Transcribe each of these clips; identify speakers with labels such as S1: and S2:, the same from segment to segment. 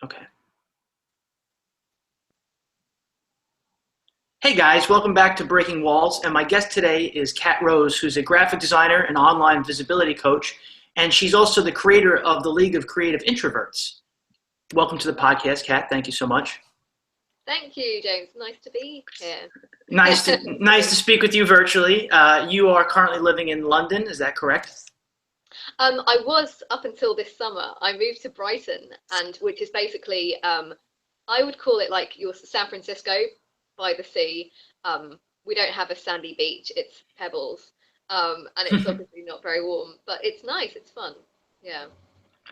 S1: Okay. Hey guys, welcome back to Breaking Walls. And my guest today is Cat Rose, who's a graphic designer and online visibility coach. And she's also the creator of the League of Creative Introverts. Welcome to the podcast, Cat. Thank you so much.
S2: Thank you, James. Nice to be here.
S1: Nice to speak with you virtually. You are currently living in London, is that correct?
S2: I was up until this summer. I moved to Brighton, and which is basically, I would call it like your San Francisco by the sea. We don't have a sandy beach; it's pebbles, and it's obviously not very warm, but it's nice. It's fun. Yeah,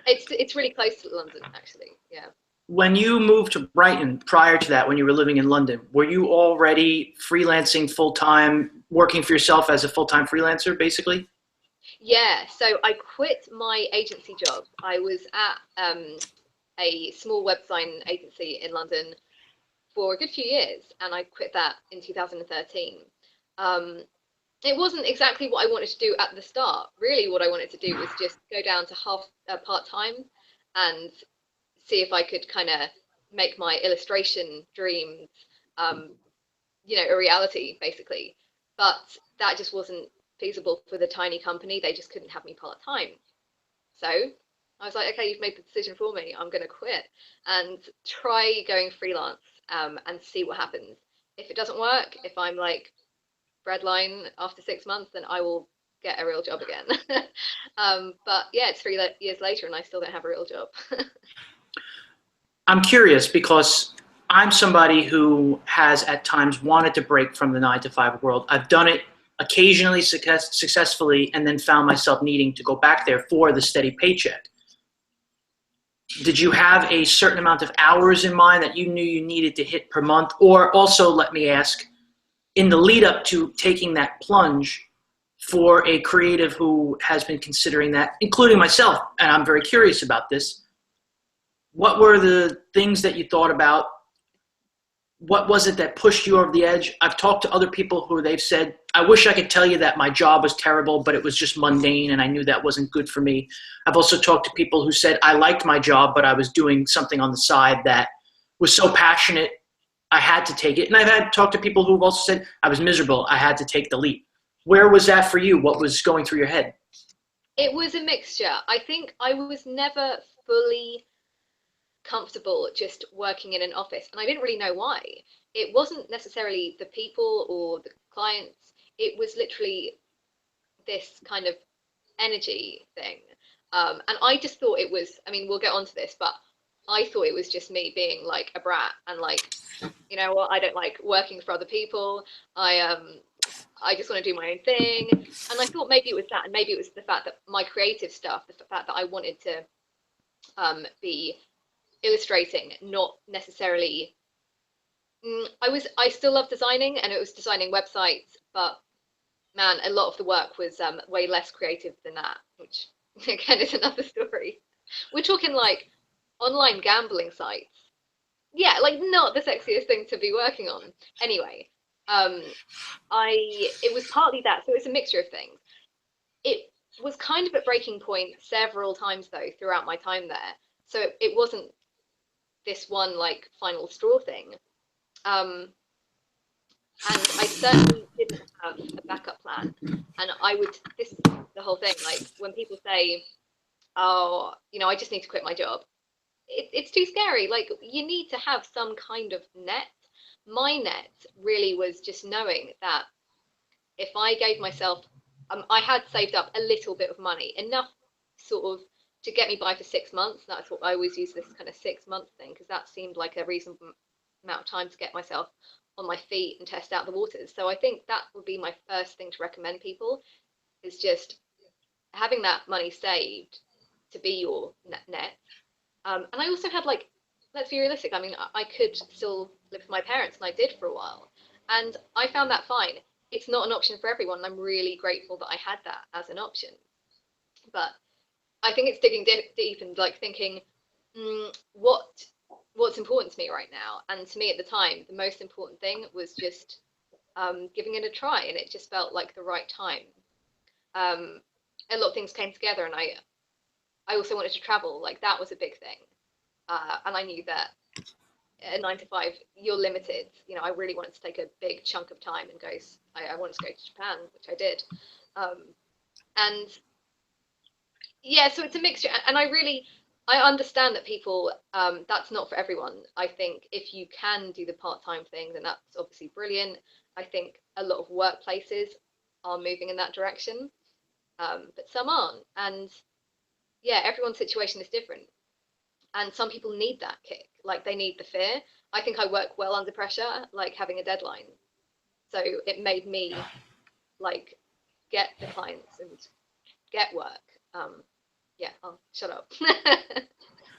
S2: it's really close to London, actually. Yeah.
S1: When you moved to Brighton, prior to that, when you were living in London, were you already freelancing full time, working for yourself as a full time freelancer, basically?
S2: Yeah, so I quit my agency job. I was at a small web design agency in London for a good few years, and I quit that in 2013. Um, it wasn't exactly what I wanted to do at the start. Really, what I wanted to do was just go down to half part time and see if I could kind of make my illustration dreams, um, a reality, basically. But that just wasn't feasible for the tiny company. They just couldn't have me part time. So I was like, okay, you've made the decision for me. I'm going to quit and try going freelance, and see what happens. If it doesn't work, if I'm like breadline after 6 months, then I will get a real job again. But yeah, it's 3 years later and I still don't have a real job.
S1: I'm curious because I'm somebody who has at times wanted to break from the 9 to 5 world. I've done it occasionally successfully and then found myself needing to go back there for the steady paycheck. Did you have a certain amount of hours in mind that you knew you needed to hit per month? Or also, let me ask, in the lead up to taking that plunge for a creative who has been considering that, including myself, and I'm very curious about this, what were the things that you thought about? What was it that pushed you over the edge? I've talked to other people who they've said, I wish I could tell you that my job was terrible, but it was just mundane and I knew that wasn't good for me. I've also talked to people who said, I liked my job, but I was doing something on the side that was so passionate, I had to take it. And I've had talked to people who've also said, I was miserable, I had to take the leap. Where was that for you? What was going through your head?
S2: It was a mixture. I think I was never fully comfortable just working in an office, and I didn't really know why. It wasn't necessarily the people or the clients, it was literally this kind of energy thing. And I just thought it was, I mean, we'll get onto this, but I thought it was just me being like a brat and like, you know what, I don't like working for other people. I just want to do my own thing. And I thought maybe it was that, and maybe it was the fact that my creative stuff, the fact that I wanted to be illustrating, not necessarily. I still love designing, and it was designing websites, but man, a lot of the work was way less creative than that, which again is another story. We're talking like online gambling sites. Yeah, like not the sexiest thing to be working on. Anyway, um, it was partly that, so it's a mixture of things. It was kind of at breaking point several times though throughout my time there. So it wasn't this one like final straw thing. Um, and I certainly didn't have a backup plan. And this is the whole thing, like when people say, oh, I just need to quit my job, it's too scary. Like you need to have some kind of net. My net really was just knowing that if I gave myself, I had saved up a little bit of money, enough sort of to get me by for 6 months. That's what I always use, this kind of 6 month thing, because that seemed like a reasonable amount of time to get myself on my feet and test out the waters. So I think that would be my first thing to recommend people, is just having that money saved to be your net. And I also had like, let's be realistic. I mean, I could still live with my parents, and I did for a while, and I found that fine. It's not an option for everyone. And I'm really grateful that I had that as an option. But I think it's digging deep and like thinking, what's important to me right now. And to me at the time, the most important thing was just giving it a try, and it just felt like the right time. Um, a lot of things came together, and I also wanted to travel. Like that was a big thing. and I knew that at 9 to 5, you're limited. You know, I really wanted to take a big chunk of time and go. I wanted to go to Japan, which I did, and yeah, so it's a mixture. And I understand that people, that's not for everyone. I think if you can do the part-time thing, then that's obviously brilliant. I think a lot of workplaces are moving in that direction, but some aren't. And yeah, everyone's situation is different. And some people need that kick, like they need the fear. I think I work well under pressure, like having a deadline. So it made me like get the clients and get work. Yeah, I'll shut up.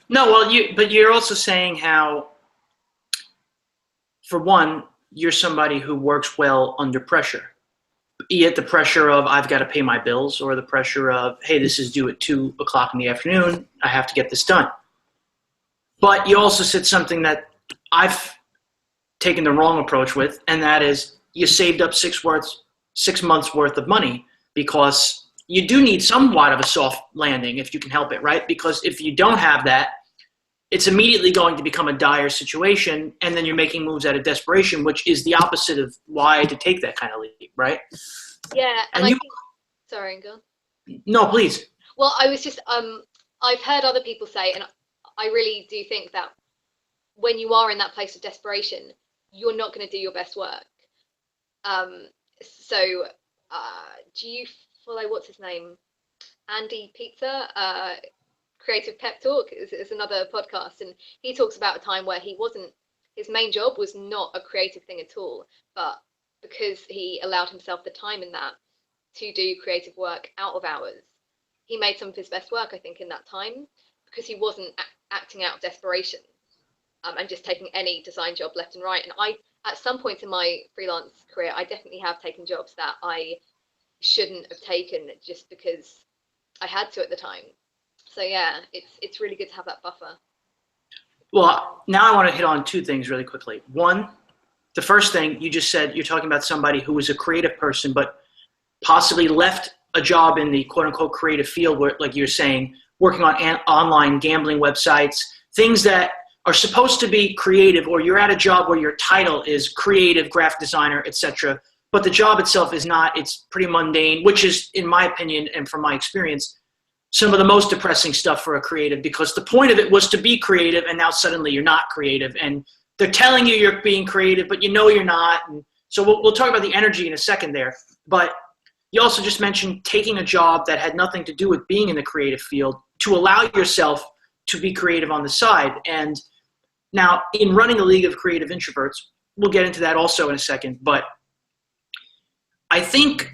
S1: No, well, but you're also saying how, for one, you're somebody who works well under pressure. Yet the pressure of I've got to pay my bills, or the pressure of, hey, this is due at 2 o'clock in the afternoon, I have to get this done. But you also said something that I've taken the wrong approach with, and that is you saved up 6 months worth of money, because you do need somewhat of a soft landing if you can help it, right? Because if you don't have that, it's immediately going to become a dire situation, and then you're making moves out of desperation, which is the opposite of why to take that kind of leap, right?
S2: Yeah, and I think, sorry, go on.
S1: No, please.
S2: Well, I was just, I've heard other people say, and I really do think that when you are in that place of desperation, you're not going to do your best work. So, do you follow, what's his name? Andy Pizza, Creative Pep Talk is another podcast, and he talks about a time where his main job was not a creative thing at all, but because he allowed himself the time in that to do creative work out of hours, he made some of his best work, I think, in that time, because he wasn't acting out of desperation, and just taking any design job left and right. And at some point in my freelance career, I definitely have taken jobs that I shouldn't have taken just because I had to at the time. So yeah, it's really good to have that buffer.
S1: Well, now I want to hit on 2 things really quickly. One, the first thing you just said, you're talking about somebody who was a creative person, but possibly left a job in the quote unquote creative field where, like you're saying, working on online gambling websites, things that are supposed to be creative, or you're at a job where your title is creative, graphic designer, etc., but the job itself is not. It's pretty mundane, which is, in my opinion and from my experience, some of the most depressing stuff for a creative, because the point of it was to be creative, and now suddenly you're not creative, and they're telling you you're being creative, but you know you're not. And so we'll talk about the energy in a second there. But you also just mentioned taking a job that had nothing to do with being in the creative field to allow yourself to be creative on the side. And now, in running a league of creative introverts, we'll get into that also in a second, but I think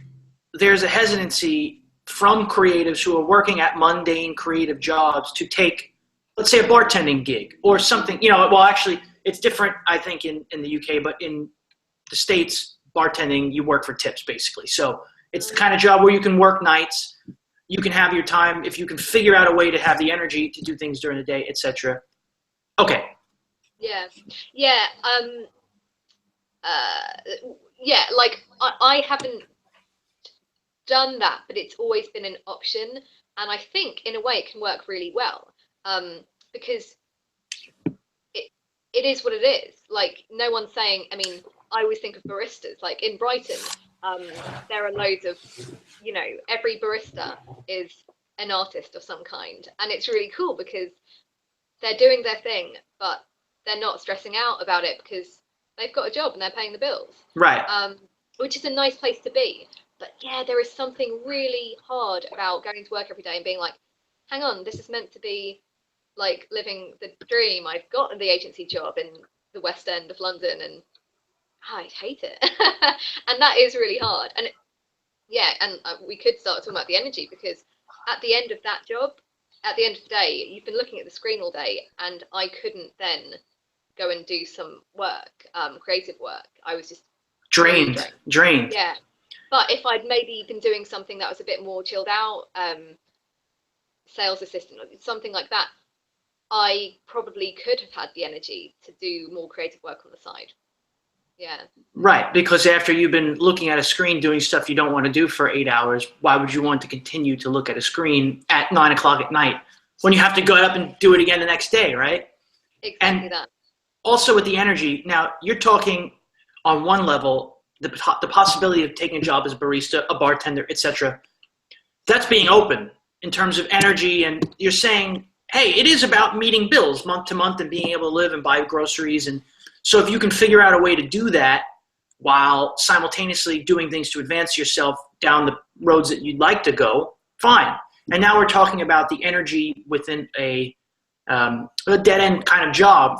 S1: there's a hesitancy from creatives who are working at mundane creative jobs to take, let's say, a bartending gig or something. Well, actually, it's different, I think, in the UK, but in the States, bartending, you work for tips, basically. So it's the kind of job where you can work nights, you can have your time, if you can figure out a way to have the energy to do things during the day, etc. Okay.
S2: Yeah. Like I haven't done that, but it's always been an option, and I think in a way it can work really well, because it is what it is. Like, no one's saying, I mean, I always think of baristas, like in Brighton, there are loads of, every barista is an artist of some kind, and it's really cool because they're doing their thing, but they're not stressing out about it because they've got a job and they're paying the bills.
S1: Right.
S2: Which is a nice place to be. But yeah, there is something really hard about going to work every day and being like, hang on, this is meant to be like living the dream. I've got the agency job in the West End of London, and I hate it. And that is really hard. And we could start talking about the energy, because at the end of that job, at the end of the day, you've been looking at the screen all day, and I couldn't then go and do some work, creative work. I was just
S1: drained.
S2: Yeah. But if I'd maybe been doing something that was a bit more chilled out, sales assistant, or something like that, I probably could have had the energy to do more creative work on the side. Yeah. Right,
S1: because after you've been looking at a screen doing stuff you don't want to do for 8 hours, why would you want to continue to look at a screen at 9 o'clock at night when you have to go up and do it again the next day, right?
S2: exactly
S1: And
S2: that.
S1: also with the energy, now you're talking on one level, the possibility of taking a job as a barista, a bartender, etc. That's being open in terms of energy, and you're saying, hey, it is about meeting bills month to month and being able to live and buy groceries. And so if you can figure out a way to do that while simultaneously doing things to advance yourself down the roads that you'd like to go, fine. And now we're talking about the energy within a dead end kind of job.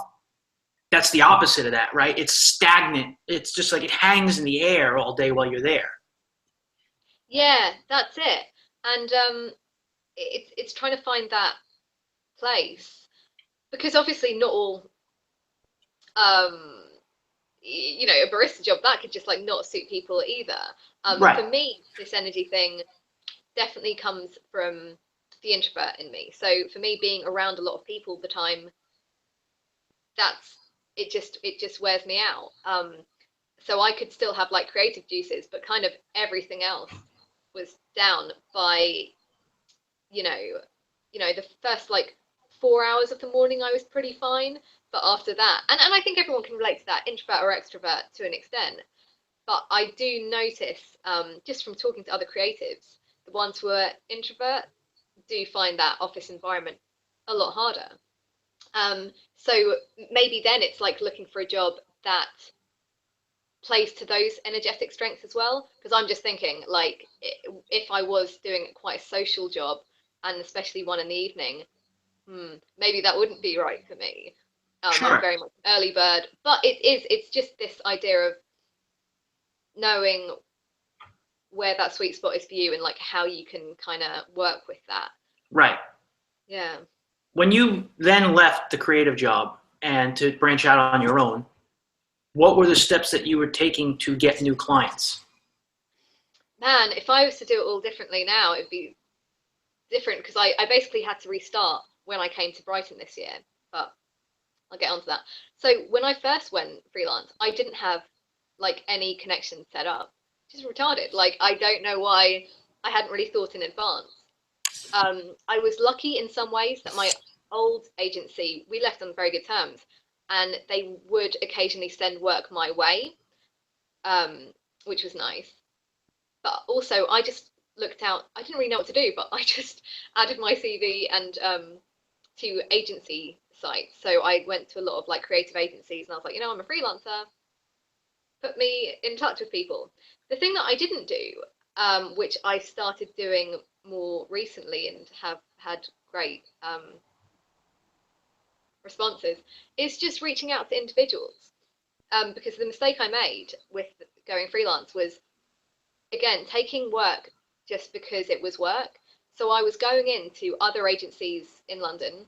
S1: That's the opposite of that, right? It's stagnant. It's just like it hangs in the air all day while you're there.
S2: Yeah, that's it. And it's trying to find that place because obviously not all um a barista job that could just like not suit people either.
S1: Right.
S2: For me, this energy thing definitely comes from the introvert in me. So for me, being around a lot of people all the time, that's it just wears me out. So I could still have like creative juices, but kind of everything else was down by you know the first like 4 hours of the morning I was pretty fine, but after that, and I think everyone can relate to that, introvert or extrovert to an extent. But I do notice, just from talking to other creatives, the ones who are introvert do find that office environment a lot harder. So maybe then it's like looking for a job that plays to those energetic strengths as well. Because I'm just thinking, like, if I was doing quite a social job, and especially one in the evening, maybe that wouldn't be right for me. I'm
S1: Sure.
S2: very much early bird, but it's just this idea of knowing where that sweet spot is for you and like how you can kind of work with that.
S1: Right.
S2: Yeah.
S1: When you then left the creative job and to branch out on your own, what were the steps that you were taking to get new clients?
S2: Man, if I was to do it all differently now, it'd be different because I basically had to restart when I came to Brighton this year, but I'll get onto that. So when I first went freelance, I didn't have like any connections set up. Just retarded. Like I don't know why I hadn't really thought in advance. I was lucky in some ways that my old agency, we left on very good terms, and they would occasionally send work my way, um, which was nice. But also, I just looked out. I didn't really know what to do, but I just added my CV and to agency sites. So I went to a lot of like creative agencies, and I was like, I'm a freelancer. Put me in touch with people. The thing that I didn't do, which I started doing more recently and have had great responses, is just reaching out to individuals. Because the mistake I made with going freelance was, again, taking work just because it was work. So I was going into other agencies in London,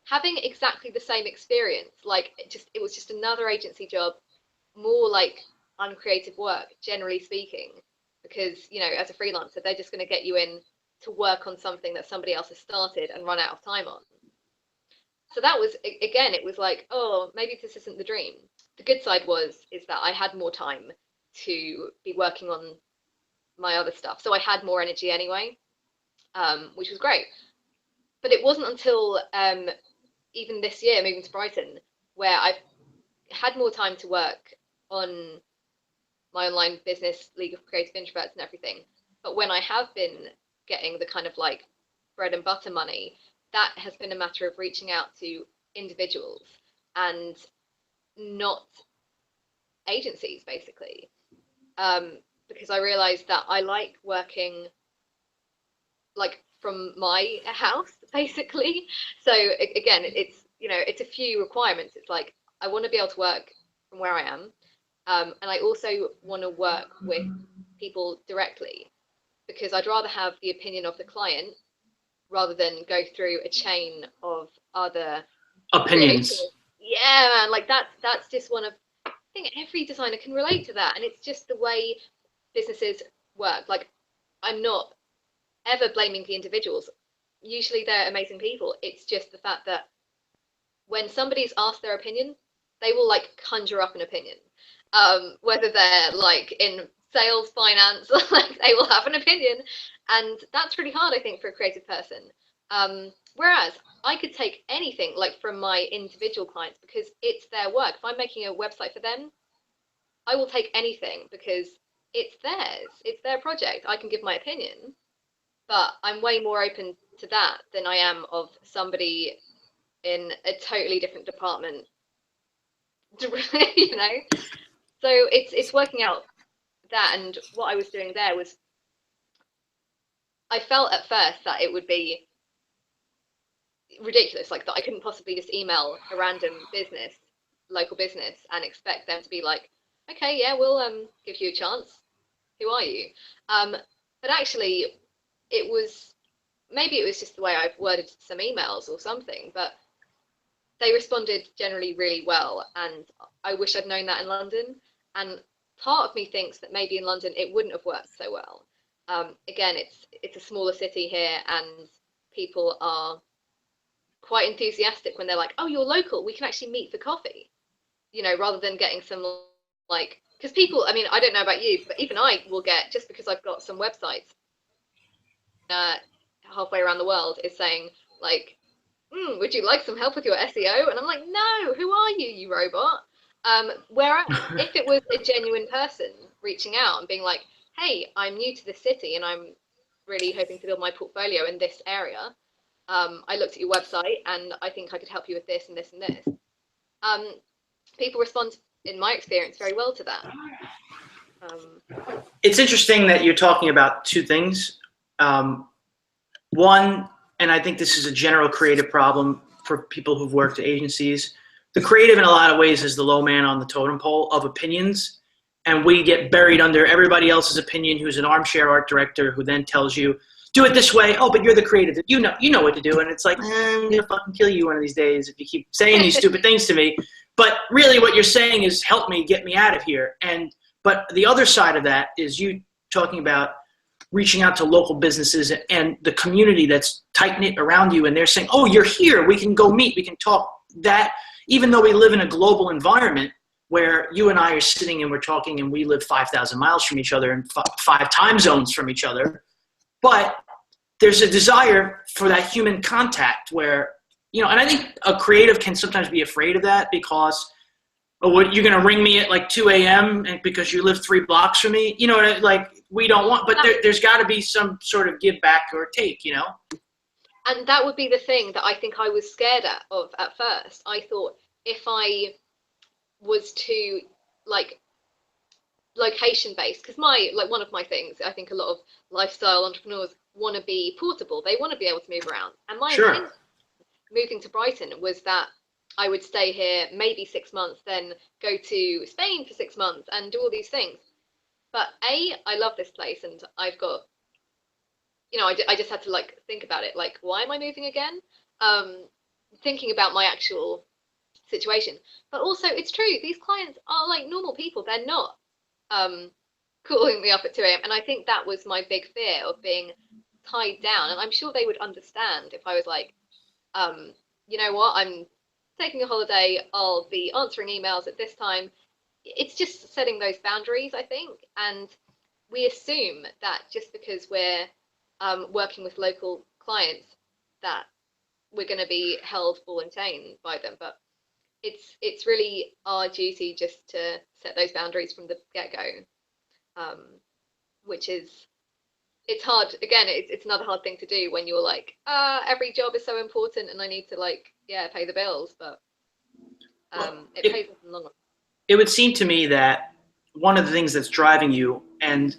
S2: having exactly the same experience. Like it was just another agency job, more like uncreative work, generally speaking, because as a freelancer, they're just going to get you in to work on something that somebody else has started and run out of time on. So that was, again, it was like, oh, maybe this isn't the dream. The good side is that I had more time to be working on my other stuff, so I had more energy anyway, which was great. But it wasn't until even this year, moving to Brighton, where I've had more time to work on my online business, League of Creative Introverts, and everything. But when I have been getting the kind of like bread and butter money, that has been a matter of reaching out to individuals and not agencies, basically. Because I realized that I like working like from my house, basically. So again, it's a few requirements. It's like I want to be able to work from where I am, and I also want to work with people directly because I'd rather have the opinion of the client rather than go through a chain of other creators.
S1: Opinions.
S2: Yeah, man, like that's just one of, I think every designer can relate to that, and it's just the way businesses work. Like I'm not ever blaming the individuals. Usually they're amazing people. It's just the fact that when somebody's asked their opinion, they will like conjure up an opinion. Whether they're like in sales, finance, like they will have an opinion, and that's really hard, I think, for a creative person. Whereas I could take anything like from my individual clients because it's their work. If I'm making a website for them, I will take anything because it's theirs. It's their project. I can give my opinion, but I'm way more open to that than I am of somebody in a totally different department. You know? So it's working out that, and what I was doing there was I felt at first that it would be ridiculous, like that I couldn't possibly just email a random business, local business, and expect them to be like, okay, yeah, we'll give you a chance. Who are you? But actually, it was maybe it was just the way I've worded some emails or something, but they responded generally really well, and I wish I'd known that in London. And part of me thinks that maybe in London it wouldn't have worked so well. Again, it's a smaller city here, and people are quite enthusiastic when they're like, "Oh, you're local. We can actually meet for coffee," you know, rather than getting some like because people. I mean, I don't know about you, but even I will get just because I've got some websites halfway around the world is saying like, would you like some help with your SEO? And I'm like, no, who are you, you robot? Whereas if it was a genuine person reaching out and being like, hey, I'm new to this city and I'm really hoping to build my portfolio in this area. I looked at your website and I think I could help you with this and this and this. People respond, in my experience, very well to that.
S1: It's interesting that you're talking about two things. One, and I think this is a general creative problem for people who've worked at agencies. The creative in a lot of ways is the low man on the totem pole of opinions, and we get buried under everybody else's opinion who's an armchair art director who then tells you, do it this way. Oh, but you're the creative. You know what to do. And it's like, I'm going to fucking kill you one of these days if you keep saying these stupid things to me. But really what you're saying is help me, get me out of here. But the other side of that is you talking about reaching out to local businesses and the community that's tight-knit around you, and they're saying, oh, you're here, we can go meet, we can talk. That, even though we live in a global environment where you and I are sitting and we're talking and we live 5,000 miles from each other and 5 time zones from each other, but there's a desire for that human contact where, you know, and I think a creative can sometimes be afraid of that because, oh, what, you're going to ring me at like 2 a.m. because you live 3 blocks from me? You know, like, we don't want, but there's got to be some sort of give back or take, you know?
S2: And that would be the thing that I think I was scared of at first. I thought if I was too, like, location based, because one of my things, I think a lot of lifestyle entrepreneurs want to be portable. They want to be able to move around. And my intent moving to Brighton was that I would stay here maybe 6 months, then go to Spain for 6 months and do all these things. But I love this place, and I've got, you know, I just had to like think about it, like, why am I moving again? Thinking about my actual situation. But also, it's true, these clients are like normal people. They're not calling me up at 2 a.m. And I think that was my big fear of being tied down. And I'm sure they would understand if I was like, you know what, I'm taking a holiday, I'll be answering emails at this time. It's just setting those boundaries, I think. And we assume that just because we're working with local clients that we're going to be held ball and chain by them. But it's really our duty just to set those boundaries from the get-go, which is, it's hard. Again, it's another hard thing to do when you're like, every job is so important and I need to, like, yeah, pay the bills. But it pays off in the long run.
S1: It would seem to me that one of the things that's driving you, and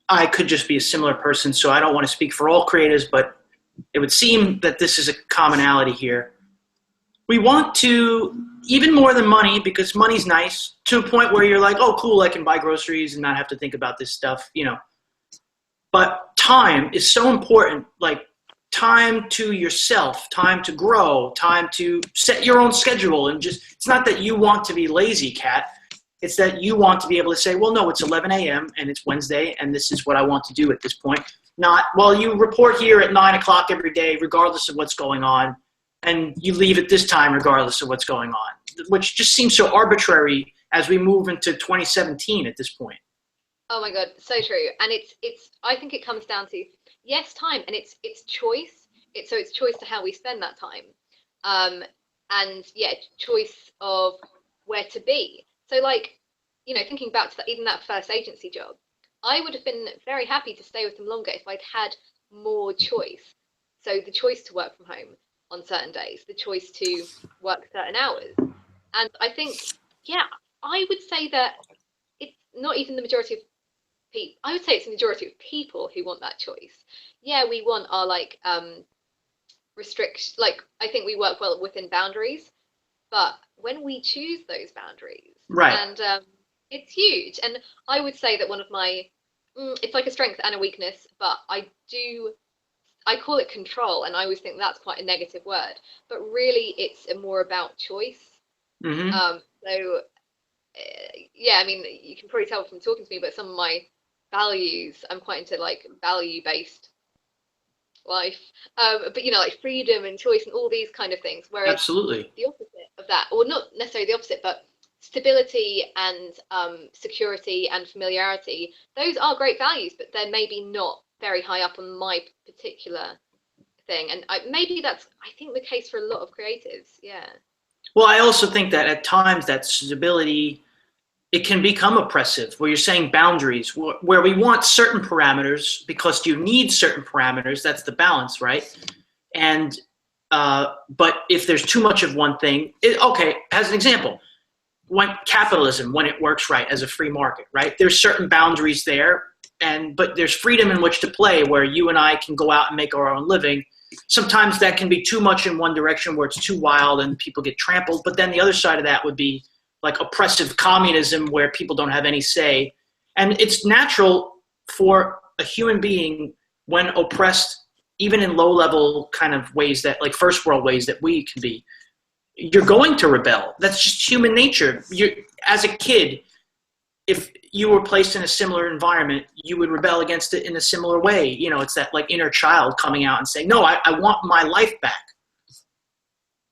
S1: I could just be a similar person, so I don't want to speak for all creatives, but it would seem that this is a commonality here. We want to, even more than money, because money's nice, to a point where you're like, oh, cool, I can buy groceries and not have to think about this stuff, you know. But time is so important, like time to yourself, time to grow, time to set your own schedule. And just, it's not that you want to be lazy, Kat. It's that you want to be able to say, well, no, it's 11 a.m. and it's Wednesday and this is what I want to do at this point. Not, well, you report here at 9 o'clock every day, regardless of what's going on, and you leave at this time regardless of what's going on, which just seems so arbitrary as we move into 2017 at this point.
S2: Oh my God, so true. And it's I think it comes down to, yes, time, and it's choice. it's choice to how we spend that time. And yeah, choice of where to be. So like, thinking back to that, even that first agency job, I would have been very happy to stay with them longer if I'd had more choice. So the choice to work from home on certain days, the choice to work certain hours. And I think, yeah, I would say that it's not even the majority of people. I would say it's the majority of people who want that choice. Yeah, we want our like restrict, like I think we work well within boundaries, but when we choose those boundaries,
S1: Right.
S2: and it's huge. And I would say that one of my, it's like a strength and a weakness, but I call it control, and I always think that's quite a negative word, but really it's more about choice.
S1: Mm-hmm.
S2: So yeah, I mean, you can probably tell from talking to me, but some of my values, I'm quite into like value-based life, but like freedom and choice and all these kind of things, whereas
S1: Absolutely.
S2: the opposite of that, or not necessarily the opposite, but stability and security and familiarity, those are great values, but they're maybe not very high up on my particular thing. And maybe that's, I think, the case for a lot of creatives. Yeah.
S1: Well, I also think that at times that stability, it can become oppressive, where you're saying boundaries, where we want certain parameters because you need certain parameters. That's the balance, right? And but if there's too much of one thing, okay, as an example, when capitalism, when it works right as a free market, right? There's certain boundaries there, but there's freedom in which to play, where you and I can go out and make our own living. Sometimes that can be too much in one direction, where it's too wild and people get trampled. But then the other side of that would be like oppressive communism, where people don't have any say. And it's natural for a human being, when oppressed, even in low level kind of ways, that like first world ways that we can be, you're going to rebel. That's just human nature. As a kid, if you were placed in a similar environment, you would rebel against it in a similar way. It's that like inner child coming out and saying, no, I want my life back.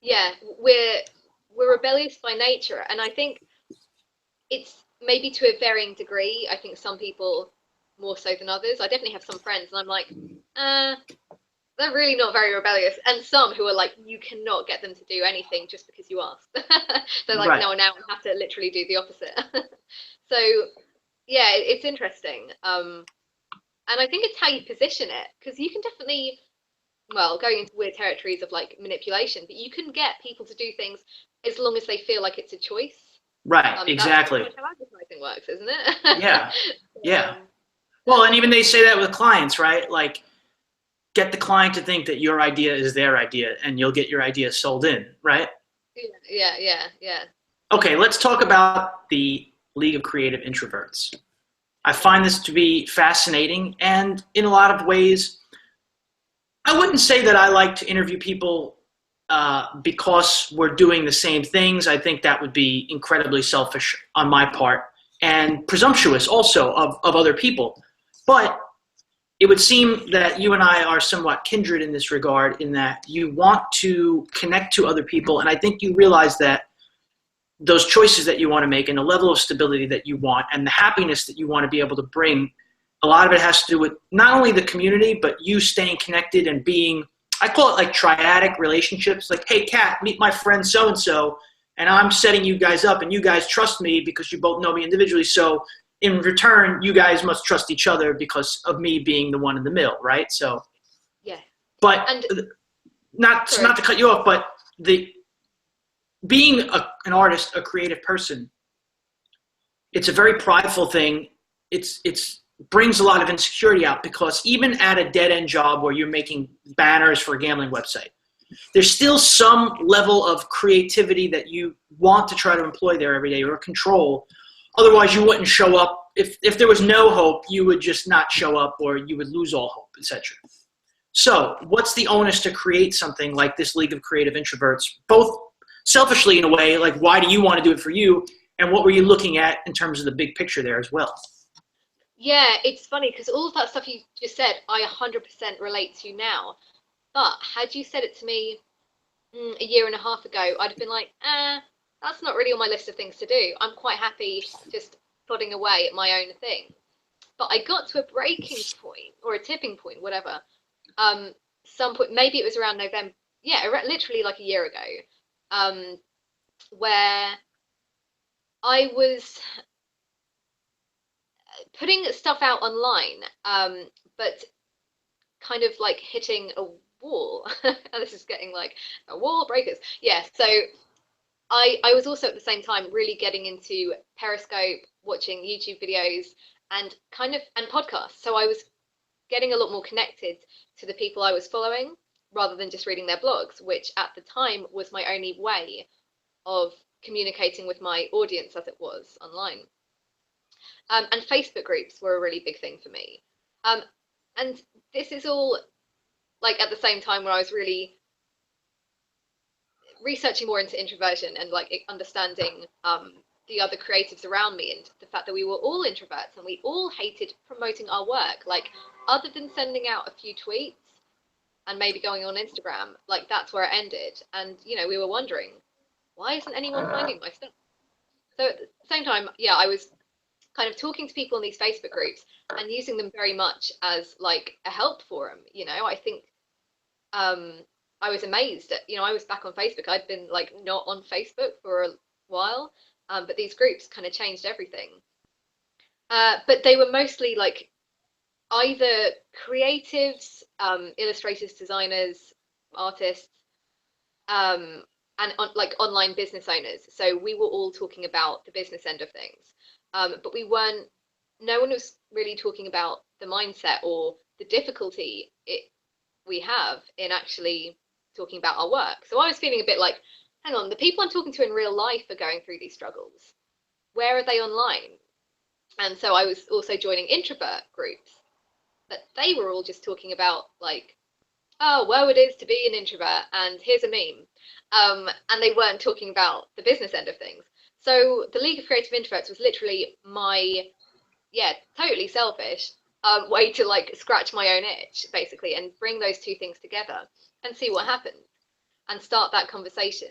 S2: Yeah, we're rebellious by nature, and I think it's maybe to a varying degree. I think some people more so than others. I definitely have some friends, and I'm like, they're really not very rebellious. And some who are like, you cannot get them to do anything just because you asked. They're like,
S1: Right.
S2: no, now I have to literally do the opposite. So yeah, it's interesting. And I think it's how you position it, because you can definitely, well, going into weird territories of like manipulation, but you can get people to do things as long as they feel like it's a choice.
S1: Right.
S2: That's
S1: Exactly.
S2: pretty much how advertising works, isn't it?
S1: Yeah.
S2: So,
S1: Yeah. Well, and even they say that with clients, right? Like, get the client to think that your idea is their idea, and you'll get your idea sold in, right?
S2: yeah.
S1: Okay, let's talk about the League of Creative Introverts. I find this to be fascinating, and in a lot of ways, I wouldn't say that I like to interview people because we're doing the same things. I think that would be incredibly selfish on my part, and presumptuous also of other people. But it would seem that you and I are somewhat kindred in this regard, in that you want to connect to other people, and I think you realize that those choices that you want to make and the level of stability that you want and the happiness that you want to be able to bring, a lot of it has to do with not only the community, but you staying connected and being, I call it like triadic relationships. Like, hey, Kat, meet my friend so-and-so, and I'm setting you guys up, and you guys trust me because you both know me individually. So in return, you guys must trust each other because of me being the one in the middle, right? So,
S2: Yeah.
S1: but
S2: And
S1: not
S2: sorry.
S1: to cut you off, but being an artist, a creative person, it's a very prideful thing. It's brings a lot of insecurity out, because even at a dead end job where you're making banners for a gambling website, there's still some level of creativity that you want to try to employ there every day, or control. Otherwise, you wouldn't show up. If there was no hope, you would just not show up, or you would lose all hope, etc. So, what's the onus to create something like this League of Creative Introverts, both selfishly in a way, like why do you want to do it for you, and what were you looking at in terms of the big picture there as well?
S2: Yeah, it's funny because all of that stuff you just said, I 100% relate to now. But had you said it to me a year and a half ago, I'd have been like, that's not really on my list of things to do. I'm quite happy just plodding away at my own thing. But I got to a breaking point or a tipping point, whatever, some point, maybe it was around November, yeah, literally like a year ago, where I was putting stuff out online, but kind of like hitting a wall. And this is getting like a wall breakers. Yeah, so I was also at the same time really getting into Periscope, watching YouTube videos, and podcasts. So I was getting a lot more connected to the people I was following rather than just reading their blogs, which at the time was my only way of communicating with my audience as it was online. And Facebook groups were a really big thing for me. And this is all like at the same time where I was really researching more into introversion and like understanding the other creatives around me, and the fact that we were all introverts and we all hated promoting our work. Like, other than sending out a few tweets and maybe going on Instagram, like that's where it ended. And we were wondering, why isn't anyone finding my stuff? So at the same time, yeah, I was kind of talking to people in these Facebook groups and using them very much as like a help forum. I think I was amazed at, I was back on Facebook. I'd been like not on Facebook for a while, but these groups kind of changed everything. But they were mostly like either creatives, illustrators, designers, artists, and like online business owners. So we were all talking about the business end of things, but no one was really talking about the mindset or the difficulty we have in actually talking about our work. So I was feeling a bit like, hang on, the people I'm talking to in real life are going through these struggles. Where are they online? And so I was also joining introvert groups, but they were all just talking about like, oh, woe it is to be an introvert, and here's a meme. And they weren't talking about the business end of things. So the League of Creative Introverts was literally my, yeah, totally selfish way to like scratch my own itch, basically, and bring those two things together and see what happens and start that conversation.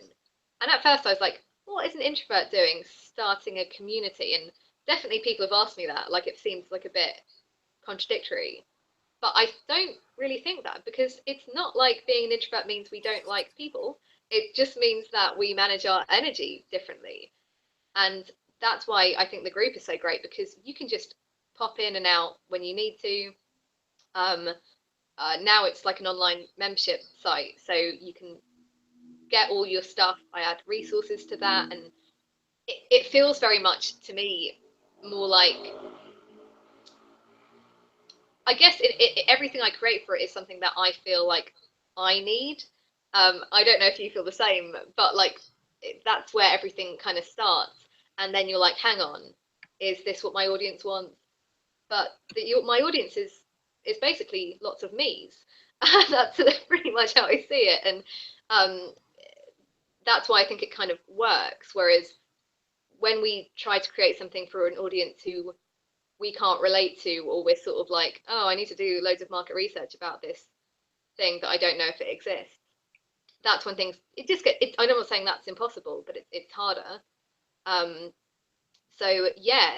S2: And at first I was like, what is an introvert doing starting a community? And definitely people have asked me that, like it seems like a bit contradictory. But I don't really think that, because it's not like being an introvert means we don't like people. It just means that we manage our energy differently. And that's why I think the group is so great, because you can just pop in and out when you need to. Now it's like an online membership site, so you can get all your stuff. I add resources to that, and it feels very much to me more like, I guess everything I create for it is something that I feel like I need. I don't know if you feel the same, but like that's where everything kind of starts. And then you're like, hang on, is this what my audience wants? But my audience is basically lots of me's. That's pretty much how I see it. And that's why I think it kind of works. Whereas when we try to create something for an audience who we can't relate to, or we're sort of like, oh, I need to do loads of market research about this thing that I don't know if it exists. That's when things, it just get, I'm not saying that's impossible, but it's harder. So yeah,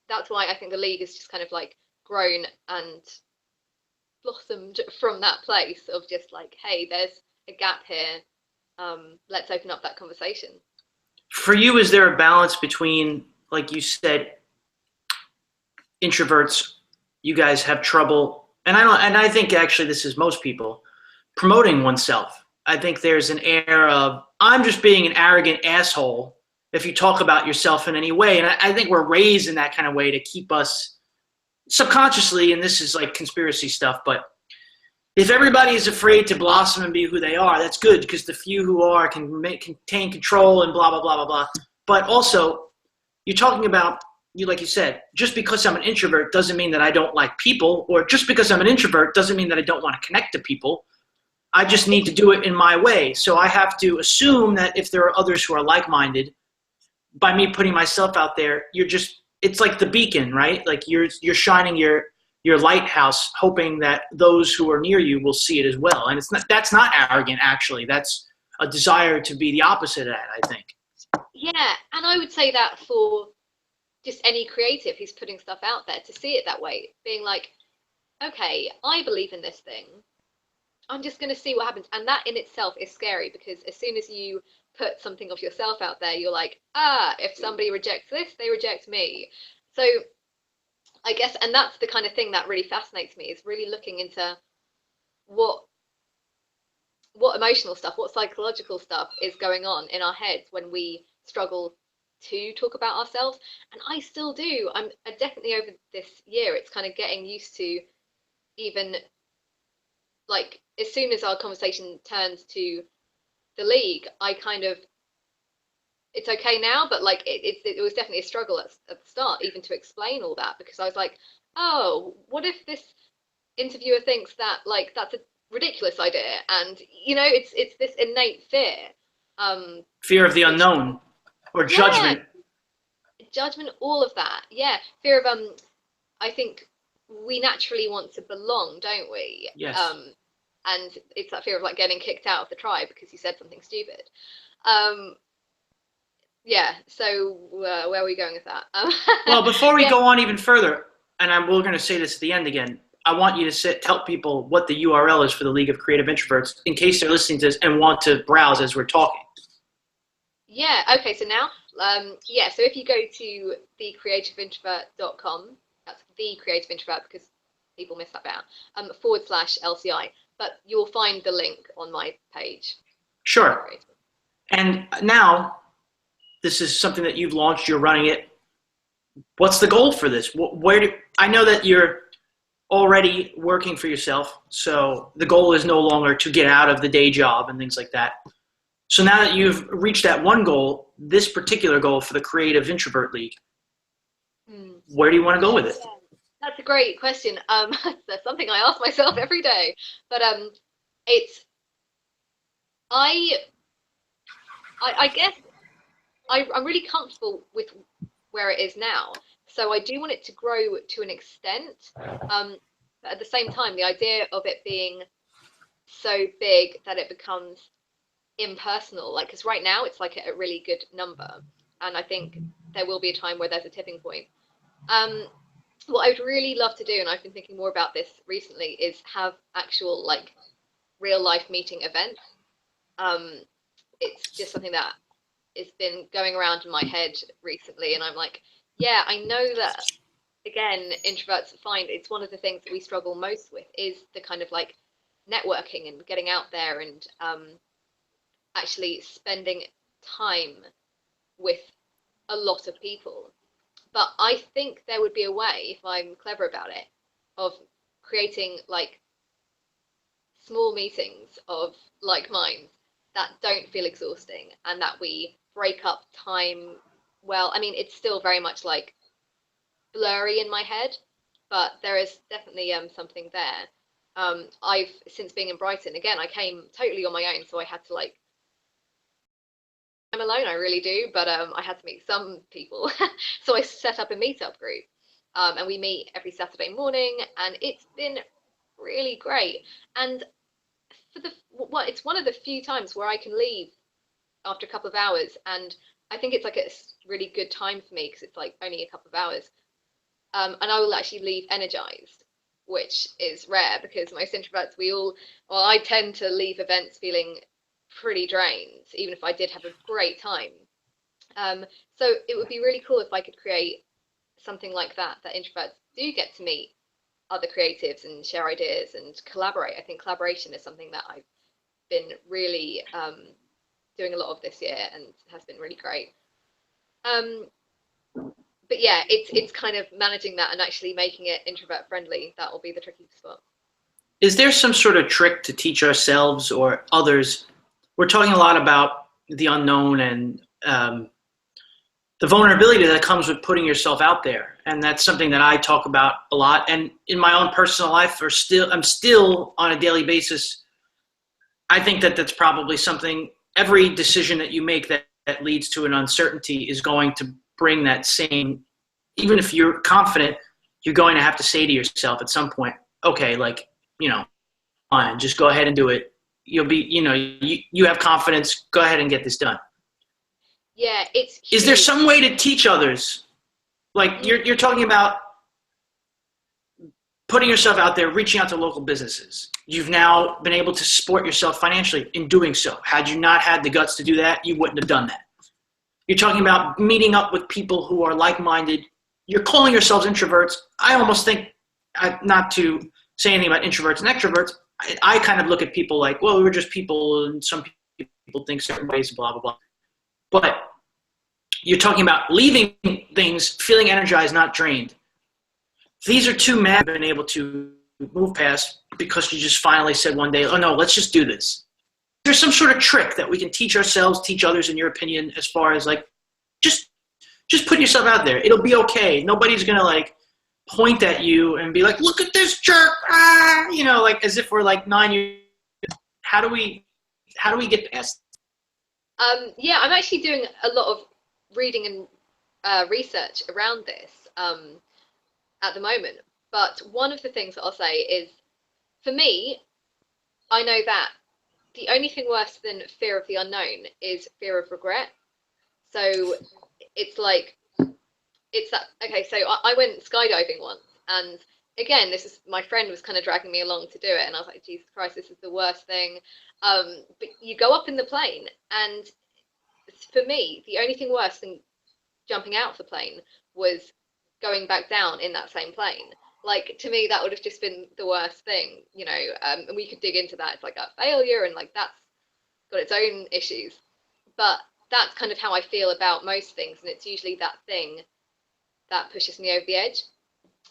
S2: that's why I think the league is just kind of like grown and blossomed from that place of just like, hey, there's a gap here. Let's open up that conversation.
S1: For you, is there a balance between, like you said, introverts, you guys have trouble, and I think actually this is most people, promoting oneself. I think there's an air of, I'm just being an arrogant asshole if you talk about yourself in any way. And I think we're raised in that kind of way to keep us subconsciously, and this is like conspiracy stuff, but if everybody is afraid to blossom and be who they are, that's good, because the few who are can contain control and blah, blah, blah, blah, blah. But also, you're talking about, like you said, just because I'm an introvert doesn't mean that I don't like people, or just because I'm an introvert doesn't mean that I don't want to connect to people. I just need to do it in my way. So I have to assume that if there are others who are like-minded, by me putting myself out there, it's like the beacon, right? Like you're shining your lighthouse, hoping that those who are near you will see it as well. And that's not arrogant, actually. That's a desire to be the opposite of that, I think.
S2: Yeah, and I would say that for just any creative who's putting stuff out there, to see it that way, being like, okay, I believe in this thing. I'm just going to see what happens. And that in itself is scary, because as soon as you put something of yourself out there, you're like, if somebody rejects this, they reject me. So I guess, and that's the kind of thing that really fascinates me, is really looking into what emotional stuff, what psychological stuff is going on in our heads when we struggle to talk about ourselves. And I still do. I'm definitely, over this year, it's kind of getting used to, even like as soon as our conversation turns to the league, I kind of, it's okay now, but like it was definitely a struggle at the start, even to explain all that, because I was like, oh, what if this interviewer thinks that like that's a ridiculous idea? And it's this innate fear,
S1: Fear of the
S2: which,
S1: unknown or
S2: yeah,
S1: judgment.
S2: judgment, all of that. Yeah, fear of I think we naturally want to belong, don't we?
S1: Yes.
S2: And it's that fear of like getting kicked out of the tribe because you said something stupid. Um, yeah. So where are we going with that?
S1: Well, before we
S2: Yeah,
S1: go on even further, and we're going to say this at the end again, I want you to tell people what the URL is for the League of Creative Introverts, in case they're listening to this and want to browse as we're talking.
S2: yeah. Okay. So now, yeah. So if you go to thecreativeintrovert.com, that's the creative introvert, because people miss that out. /LCI, but you'll find the link on my page.
S1: Sure. And now, this is something that you've launched. You're running it. What's the goal for this? I know that you're already working for yourself, so the goal is no longer to get out of the day job and things like that. So now that you've reached that one goal, this particular goal for the Creative Introvert League, where do you want to go with it?
S2: Yeah, that's a great question. That's something I ask myself every day. But it's I guess I'm really comfortable with where it is now. So I do want it to grow to an extent. But at the same time, the idea of it being so big that it becomes impersonal, like, because right now it's like a really good number, and I think there will be a time where there's a tipping point. What I would really love to do, and I've been thinking more about this recently, is have actual like real life meeting events. It's just something that has been going around in my head recently, and I'm like, yeah, I know that, again, introverts find it's one of the things that we struggle most with, is the kind of like networking and getting out there and actually spending time with a lot of people. But I think there would be a way, if I'm clever about it, of creating like small meetings of like minds that don't feel exhausting, and that we break up time well. I mean, it's still very much like blurry in my head, but there is definitely something there. I've, since being in Brighton again, I came totally on my own, so I had to like, I'm alone, I really do, but I had to meet some people. So I set up a meetup group, and we meet every Saturday morning, and it's been really great. And for the well, it's one of the few times where I can leave after a couple of hours, and I think it's like a really good time for me, because it's like only a couple of hours, and I will actually leave energized, which is rare, because most introverts, well, I tend to leave events feeling pretty drained, even if I did have a great time. So it would be really cool if I could create something like that, that introverts do get to meet other creatives and share ideas and collaborate. I think collaboration is something that I've been really doing a lot of this year, and has been really great. Um, but yeah, it's kind of managing that and actually making it introvert friendly. That will be the tricky spot.
S1: Is there some sort of trick to teach ourselves or others? We're talking a lot about the unknown and the vulnerability that comes with putting yourself out there. And that's something that I talk about a lot. And in my own personal life, I'm still on a daily basis. I think that that's probably something, every decision that you make that leads to an uncertainty is going to bring that same, even if you're confident, you're going to have to say to yourself at some point, okay, like, fine, just go ahead and do it. You'll be, you have confidence, go ahead and get this done.
S2: Yeah, it's huge.
S1: Is there some way to teach others? Like you're talking about putting yourself out there, reaching out to local businesses. You've now been able to support yourself financially in doing so. Had you not had the guts to do that, you wouldn't have done that. You're talking about meeting up with people who are like-minded. You're calling yourselves introverts. I almost think, not to say anything about introverts and extroverts, I kind of look at people like, well, we're just people, and some people think certain ways, blah, blah, blah. But you're talking about leaving things, feeling energized, not drained. These are two men who've been able to move past because you just finally said one day, oh no, let's just do this. There's some sort of trick that we can teach ourselves, teach others, in your opinion, as far as like, just put yourself out there. It'll be okay. Nobody's going to like point at you and be like, look at this jerk. Like as if we're like 9 years. How do we get past?
S2: Yeah, I'm actually doing a lot of reading and research around this at the moment. But one of the things that I'll say is, for me, I know that the only thing worse than fear of the unknown is fear of regret. So it's like, it's that, okay, so I went skydiving once, and again, this is, my friend was kind of dragging me along to do it, and I was like, Jesus Christ, this is the worst thing. But you go up in the plane, and for me, the only thing worse than jumping out of the plane was going back down in that same plane. Like, to me, that would have just been the worst thing, and we could dig into that. It's like a failure, and like that's got its own issues. But that's kind of how I feel about most things, and it's usually that thing that pushes me over the edge.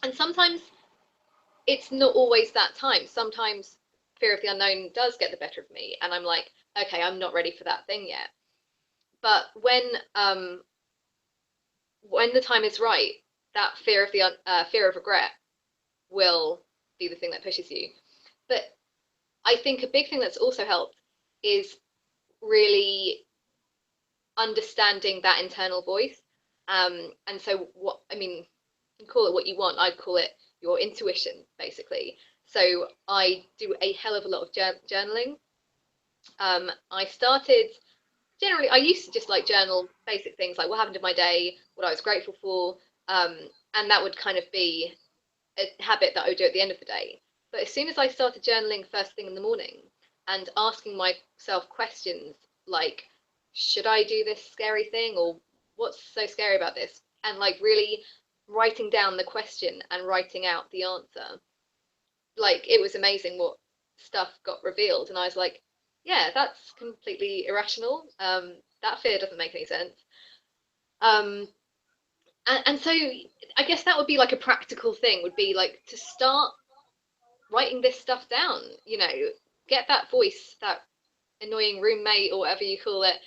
S2: And sometimes it's not always that time. Sometimes fear of the unknown does get the better of me, and I'm like, okay, I'm not ready for that thing yet. But when the time is right, that fear of regret will be the thing that pushes you. But I think a big thing that's also helped is really understanding that internal voice. And so what, I mean, you can call it what you want. I'd call it your intuition, basically. So I do a hell of a lot of journaling. I used to just like journal basic things like what happened in my day, what I was grateful for, and that would kind of be a habit that I would do at the end of the day. But as soon as I started journaling first thing in the morning and asking myself questions like, should I do this scary thing, or what's so scary about this? And like really writing down the question and writing out the answer. Like, it was amazing what stuff got revealed. And I was like, yeah, that's completely irrational. That fear doesn't make any sense. And so I guess that would be like a practical thing, would be like to start writing this stuff down, get that voice, that annoying roommate or whatever you call it,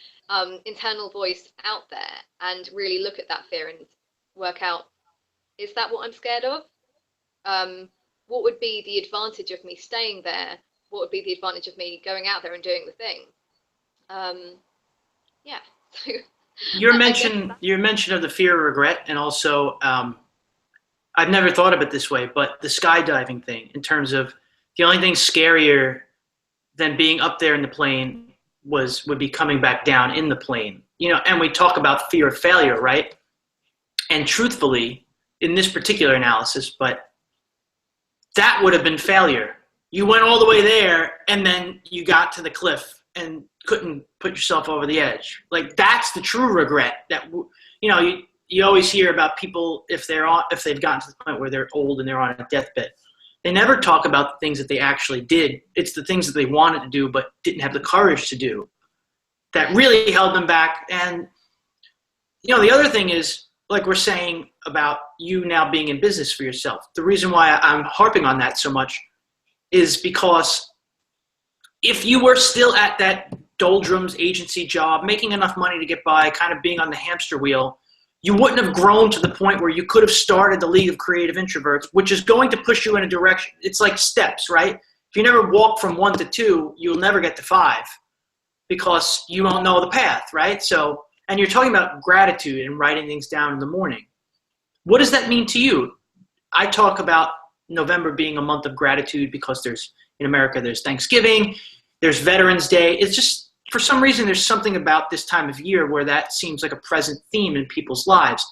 S2: internal voice out there, and really look at that fear and work out, is that what I'm scared of? What would be the advantage of me staying there? What would be the advantage of me going out there and doing the thing? Yeah. So
S1: Your mention of the fear of regret, and also I've never thought of it this way, but the skydiving thing, in terms of the only thing scarier than being up there in the plane would be coming back down in the plane. And we talk about fear of failure, right? And truthfully, in this particular analysis, but that would have been failure. You went all the way there, and then you got to the cliff and couldn't put yourself over the edge. Like, that's the true regret. That you always hear about people if they've gotten to the point where they're old and they're on a deathbed. They never talk about the things that they actually did. It's the things that they wanted to do but didn't have the courage to do that really held them back. And the other thing is, like we're saying about you now being in business for yourself. The reason why I'm harping on that so much is because if you were still at that doldrums agency job, making enough money to get by, kind of being on the hamster wheel, you wouldn't have grown to the point where you could have started the League of Creative Introverts, which is going to push you in a direction. It's like steps, right? If you never walk from 1 to 2, you'll never get to 5 because you won't know the path, right? So, and you're talking about gratitude and writing things down in the morning. What does that mean to you? I talk about November being a month of gratitude because in America, there's Thanksgiving, there's Veterans Day. It's just, for some reason, there's something about this time of year where that seems like a present theme in people's lives.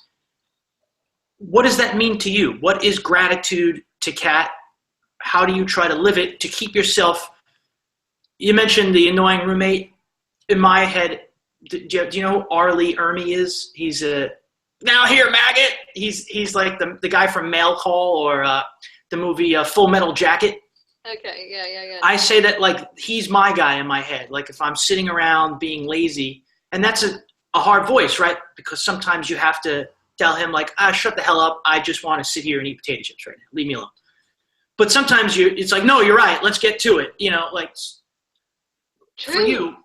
S1: What does that mean to you? What is gratitude to Cat? how do you try to live it to keep yourself? You mentioned the annoying roommate. In my head, do you know who Arlie Ermy is? He's a now here maggot. He's like the guy from Mail Call or the movie Full Metal Jacket.
S2: Okay, yeah.
S1: I say that like he's my guy in my head. Like if I'm sitting around being lazy, and that's a hard voice, right? Because sometimes you have to tell him like, shut the hell up. I just want to sit here and eat potato chips right now. Leave me alone. But sometimes it's like, no, you're right. Let's get to it. You know, like
S2: True.
S1: For you,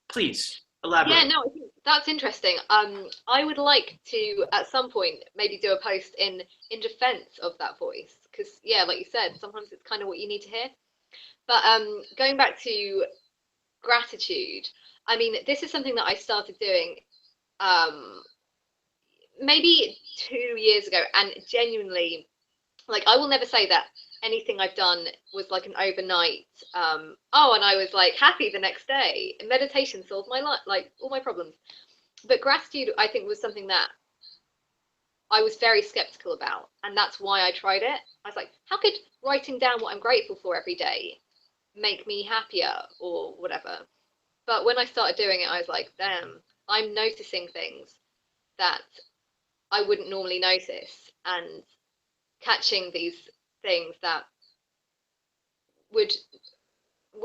S1: please elaborate.
S2: Yeah, no, I think that's interesting. I would like to at some point maybe do a post in defense of that voice, because yeah, like you said, sometimes it's kind of what you need to hear. But going back to gratitude, I mean, this is something that I started doing maybe 2 years ago, and genuinely, like, I will never say that anything I've done was like an overnight, and I was like happy the next day. Meditation solved my life, like all my problems. But gratitude, I think, was something that I was very skeptical about, and that's why I tried it. I was like, how could writing down what I'm grateful for every day make me happier or whatever? But when I started doing it, I was like, damn, I'm noticing things that I wouldn't normally notice, and catching these things that would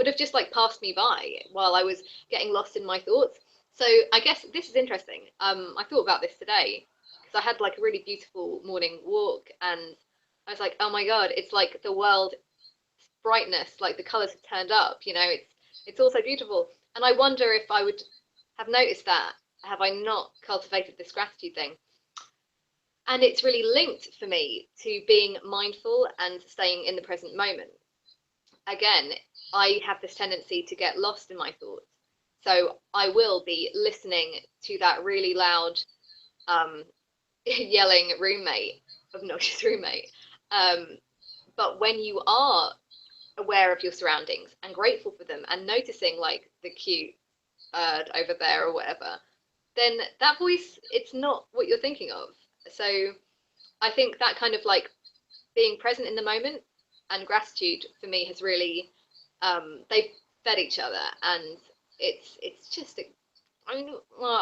S2: have just like passed me by while I was getting lost in my thoughts. So I guess this is interesting. I thought about this today because I had like a really beautiful morning walk, and I was like, oh my God, it's like the world brightness, like the colors have turned up, you know, it's all so beautiful. And I wonder if I would have noticed that, have I not cultivated this gratitude thing? And it's really linked for me to being mindful and staying in the present moment. Again, I have this tendency to get lost in my thoughts. So I will be listening to that really loud, yelling roommate, obnoxious roommate. But when you are aware of your surroundings and grateful for them and noticing like the cute bird over there or whatever, then that voice, it's not what you're thinking of. So I think that kind of like being present in the moment and gratitude for me has really, they've fed each other, and it's just, I mean, well,